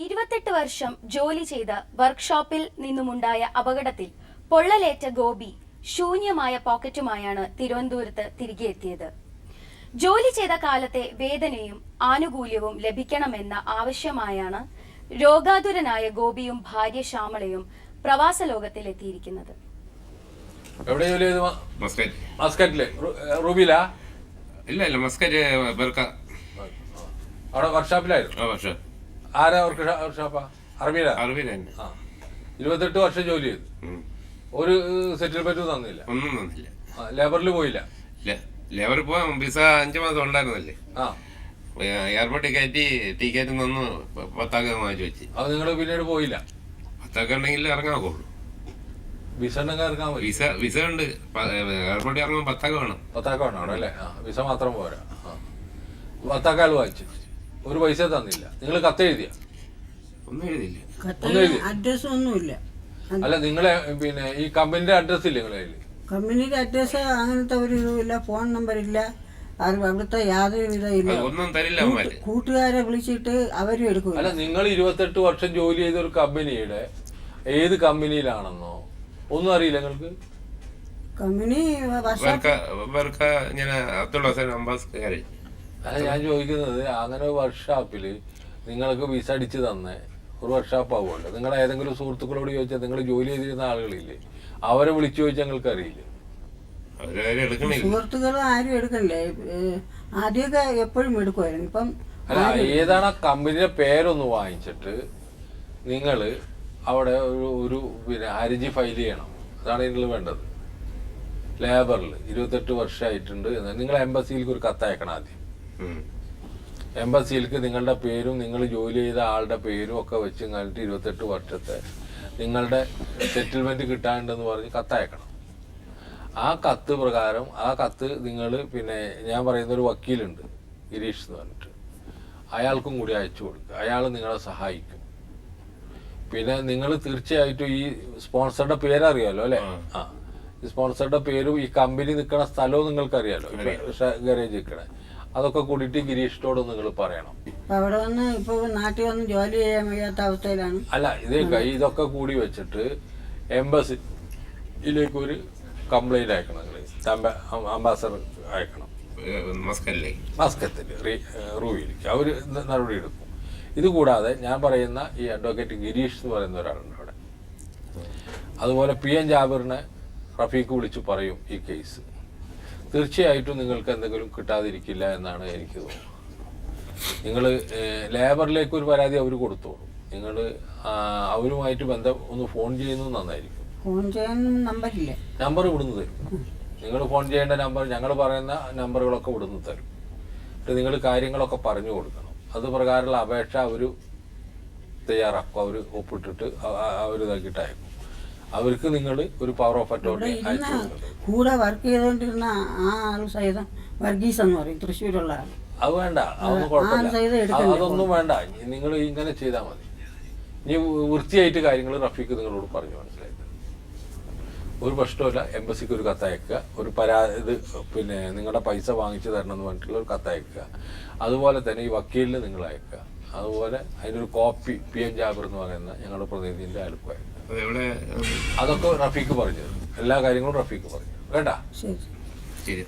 28 വർഷം ജോലി ചെയ്ത വർക്ക്ഷോപ്പിൽ നിന്നുമുണ്ടായ അപകടത്തിൽ പൊള്ളലേറ്റ ഗോപി ശൂന്യമായ പോക്കറ്റുമായാണ് തിരുവനന്തപുരത്ത് തിരികെ എത്തിയത്. ജോലി ചെയ്ത കാലത്തെ വേതനയും ആനുകൂല്യവും ലഭിക്കണമെന്ന ആവശ്യമായാണ് രോഗാതുരനായ ഗോപിയും ഭാര്യ ശ്യാമളയും പ്രവാസ ലോകത്തിൽ എത്തിയിരിക്കുന്നത്. എവിടെ ജോലി ചെയ്തു? മസ്കറ്റില്. റൂബിലാ? ഇല്ല മസ്കറ്റ് അവിടെ വർക്ക്ഷോപ്പിലായിരുന്നു. ആരാ വർക്ക്ഷോപ്പാ? അറബിയിലാ? 28 വർഷം ജോലി ചെയ്തു. ഒരു സെറ്റിൽമെന്റ് തന്നില്ല? ഒന്നും തന്നില്ല. ലേബറിൽ പോയില്ല? ലേബറിൽ പോവാൻ വിസ 5 മാസം ഉണ്ടായിരുന്നല്ലേ. എയർപോർട്ടിൽ കയറ്റി ടിക്കറ്റ് തന്നു 10 വാങ്ങിച്ചു വെച്ച്. അത് നിങ്ങൾ പിന്നീട് പോയില്ല? 10 ഉണ്ടെങ്കിൽ ഇറങ്ങാക്കുള്ളൂ. വിസ ഉണ്ടെങ്കിൽ ഇറങ്ങാൻ പോയി? വിസ ഉണ്ട്. എയർപോർട്ടിൽ ഇറങ്ങുമ്പോൾ 10 വേണം. 10 വേണം അല്ലേ? വിസ മാത്രം പോരാ. 10 വാങ്ങിച്ചു. ഒരു പൈസ തന്നില്ല. നിങ്ങൾ കത്തെഴുതിയ? ഒന്നും എഴുതിയില്ല. അഡ്രസ് ഒന്നുമില്ല. അല്ല നിങ്ങളെ പിന്നെ ഈ കമ്പനിയുടെ അഡ്രസ് ഇല്ല നിങ്ങളെ കയ്യില്? കമ്പനിയുടെ അഡ്രസ് അങ്ങനത്തെ ഒരു ഇതുമില്ല, ഫോൺ നമ്പർ ഇല്ല, അവിടുത്തെ യാതൊരു വിധമില്ല. ഒന്നും തരില്ല. കൂട്ടുകാരെ വിളിച്ചിട്ട് അവരും എടുക്കും. അല്ല നിങ്ങൾ 28 വർഷം ജോലി ചെയ്ത ഒരു കമ്പനിയുടെ ഏത് കമ്പനിയിലാണെന്നോ ഒന്നും അറിയില്ല നിങ്ങൾക്ക്? കമ്പനി ഞാൻ ചോദിക്കുന്നത്, അങ്ങനെ വർക്ക്ഷോപ്പില് നിങ്ങൾക്ക് വിസ അടിച്ച് തന്നെ ഒരു വർക്ക്ഷോപ്പ് ആവുമല്ലോ. നിങ്ങൾ ഏതെങ്കിലും സുഹൃത്തുക്കളോട് ചോദിച്ചാൽ നിങ്ങൾ ജോലി ചെയ്തിരുന്ന ആളുകളില്ലേ, അവരെ വിളിച്ചു ചോദിച്ചാൽ നിങ്ങൾക്ക് അറിയില്ലേ? സുഹൃത്തുക്കൾ ആരും എടുക്കണ്ടേ? ആദ്യമൊക്കെ എപ്പോഴും എടുക്കുമായിരുന്നു. ഇപ്പം അല്ല, ഏതാണ് കമ്പനിയുടെ പേരൊന്ന് വാങ്ങിച്ചിട്ട് നിങ്ങൾ അവിടെ ഒരു പിന്നെ ഹർജി ഫയൽ ചെയ്യണം. അതാണ് നിങ്ങൾ വേണ്ടത്. ലേബറിൽ 28 വർഷമായിട്ടുണ്ട് എന്ന് നിങ്ങൾ എംബസിയിലേക്ക് ഒരു കത്തയക്കണം. ആദ്യം എംബസിയിലേക്ക് നിങ്ങളുടെ പേരും നിങ്ങൾ ജോലി ചെയ്ത ആളുടെ പേരും ഒക്കെ വെച്ച് കഴിഞ്ഞിട്ട് 28 വർഷത്തെ നിങ്ങളുടെ സെറ്റിൽമെന്റ് കിട്ടാനുണ്ടെന്ന് പറഞ്ഞ് കത്തയക്കണം. ആ കത്ത് പ്രകാരം ആ കത്ത് നിങ്ങൾ പിന്നെ ഞാൻ പറയുന്ന ഒരു വക്കീലുണ്ട്, ഗിരീഷ് എന്ന് പറഞ്ഞിട്ട്, അയാൾക്കും കൂടി അയച്ചു കൊടുക്കുക. അയാൾ നിങ്ങളെ സഹായിക്കും. പിന്നെ നിങ്ങൾ തീർച്ചയായിട്ടും ഈ സ്പോൺസറുടെ പേരറിയാലോ അല്ലെ? ഈ സ്പോൺസറുടെ പേരും ഈ കമ്പനി നിൽക്കുന്ന സ്ഥലവും നിങ്ങൾക്കറിയാലോ, ഗാരേജ് നിൽക്കണേ. അതൊക്കെ കൂടിയിട്ട് ഗിരീഷിനോട് നിങ്ങൾ പറയണം. അവിടെ വന്ന് ഇപ്പൊ നാട്ടിൽ വന്ന് ജോലി ചെയ്യാൻ വയ്യാത്ത അവസ്ഥയിലാണ്. അല്ല ഇതൊക്കെ കൂടി വെച്ചിട്ട് എംബസിയിലേക്ക് ഒരു കംപ്ലൈന്റ് അയക്കണം. നിങ്ങൾ അംബാസഡർ അയക്കണം മസ്കത്തിൽ റൂവിലേക്ക്. അവർ നടപടി എടുക്കും. ഇതുകൂടാതെ ഞാൻ പറയുന്ന ഈ അഡ്വക്കേറ്റ് ഗിരീഷ് എന്ന് പറയുന്ന ഒരാളുണ്ട് അവിടെ. അതുപോലെ PM ജാബിറിനെ റഫീഖ് വിളിച്ചു പറയും ഈ കേസ്. തീർച്ചയായിട്ടും നിങ്ങൾക്ക് എന്തെങ്കിലും കിട്ടാതിരിക്കില്ല എന്നാണ് എനിക്ക് തോന്നുന്നത്. നിങ്ങൾ ലേബറിലേക്ക് ഒരു പരാതി അവർ കൊടുത്തോളൂ. നിങ്ങൾ അവരുമായിട്ട് ഒന്ന് ഫോൺ ചെയ്യുന്നത് നന്നായിരിക്കും. ഫോൺ ചെയ്യാൻ നമ്പറില്ല. നമ്പർ ഇവിടുന്ന് തരും. നിങ്ങൾ ഫോൺ ചെയ്യേണ്ട നമ്പർ ഞങ്ങൾ പറയുന്ന നമ്പറുകളൊക്കെ ഇവിടുന്ന് തരും. നിങ്ങൾ കാര്യങ്ങളൊക്കെ പറഞ്ഞു കൊടുക്കണം. അത് പ്രകാരമുള്ള അപേക്ഷ അവർ തയ്യാറാക്കും. അവർ ഒപ്പിട്ടിട്ട് അവർ ഇതാക്കിയിട്ട് അയക്കും. അവർക്ക് നിങ്ങൾ ഒരു പവർ ഓഫ് അറ്റോർണി അയച്ചു കൊടുക്കണം. കൂടെ വർക്ക് ചെയ്തോണ്ടിരുന്ന ആ ആൾ സഹിതം വർഗീസ് എന്ന് പറയും, തൃശ്ശൂരുള്ള ആൾ. അത് വേണ്ട, അതൊന്നും കുഴപ്പമില്ല. അതൊന്നും വേണ്ട. നിങ്ങൾ ഇങ്ങനെ ചെയ്താൽ മതി. ഇനി വൃത്തിയായിട്ട് കാര്യങ്ങൾ റഫീഖ് നിങ്ങളോട് പറഞ്ഞു മനസ്സിലാക്കി. ഒരു പ്രശ്നമില്ല. എംബസിക്ക് ഒരു കത്തയക്കുക. ഒരു ഇത് പിന്നെ നിങ്ങളുടെ പൈസ വാങ്ങിച്ചു തരണം എന്ന് പറഞ്ഞിട്ടുള്ള ഒരു കത്തയക്കുക. അതുപോലെ തന്നെ ഈ വക്കീലിന് നിങ്ങൾ അയക്കുക. അതുപോലെ അതിനൊരു കോപ്പി PM ജാബിർ എന്ന് പറയുന്ന ഞങ്ങളുടെ പ്രതിനിധിന്റെ അയൽക്കും അയക്കുക. അതൊക്കെ റഫീഖ് പറഞ്ഞു. എല്ലാ കാര്യങ്ങളും റഫീഖ് പറഞ്ഞു. വേണ്ട? ശരി.